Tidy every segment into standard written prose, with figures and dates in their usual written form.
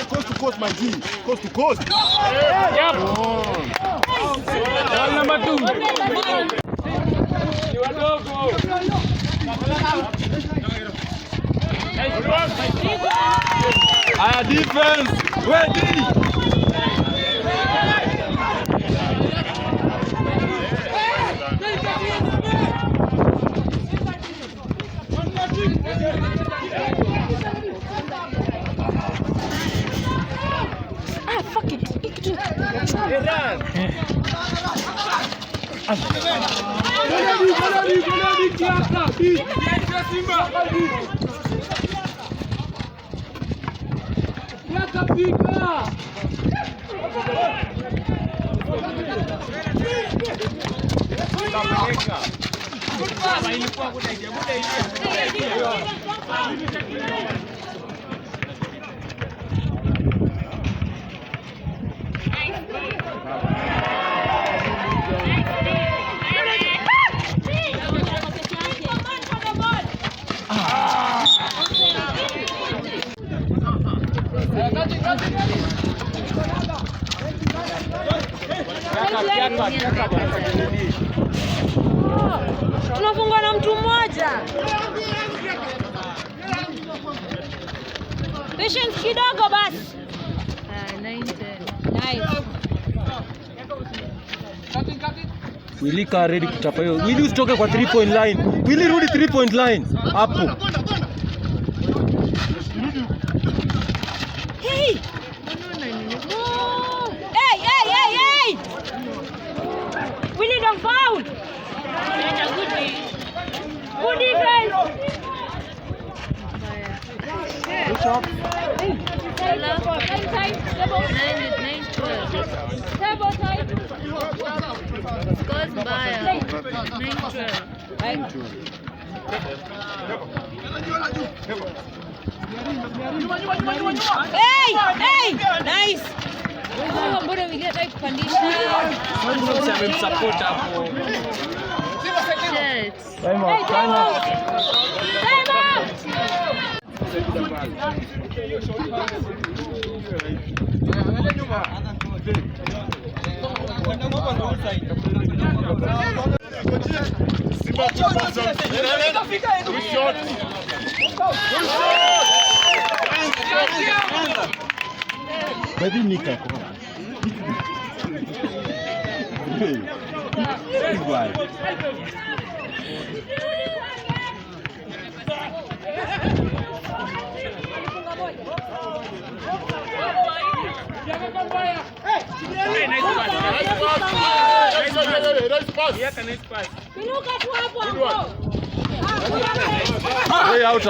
Coast to coast, my G. Coast to coast. Yep. Ball number 2. You are go. Our defense ready. Fuck it. Tunafungwa na mtu mmoja. Patience kidogo basi. Nice. Willy ka ready kuchapa hiyo. Willy usitoke kwa 3 point line. Willy rudi 3 point line. Hapo. Hey. Hey. We need a foul. Good defense. Good job. Table side. Scores by 9-12. Hey, nice. Mbona wengine hataki kupandisha? Amemsupport hapo. Time out. Maybe Nika. Way out.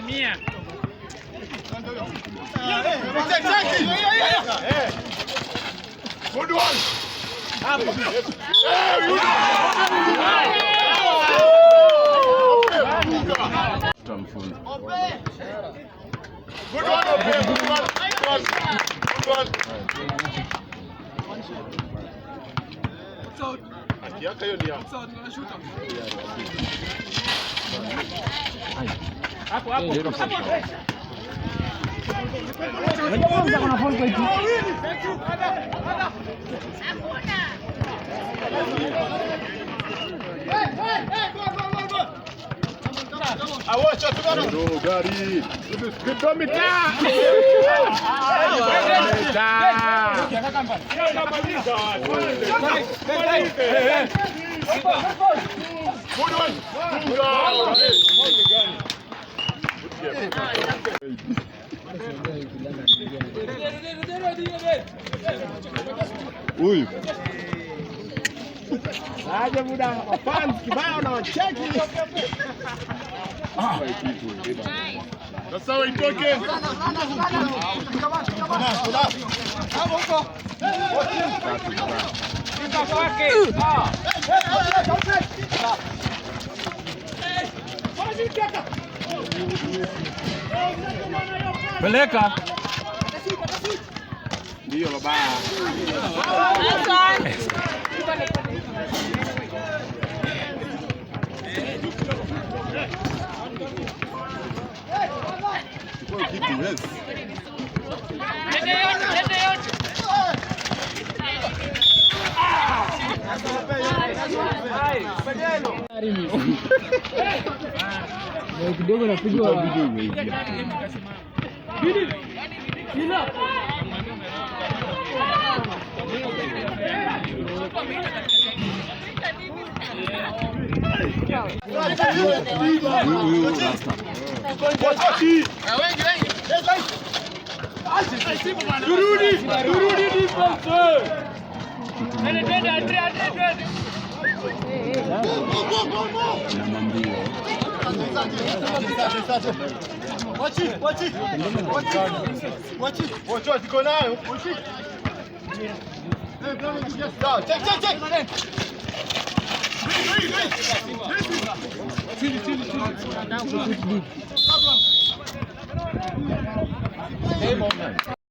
Mia. Good one. Good one, Akiaka hiyo ni ya. Awacha tugano. Ndio gari. Kidomita. Huyu aje muda wa fans kibao na wacheki. Sasa waitoke. Peleka. Ndio baba. Chukua kitu yes. Kidogo napigwa. Check.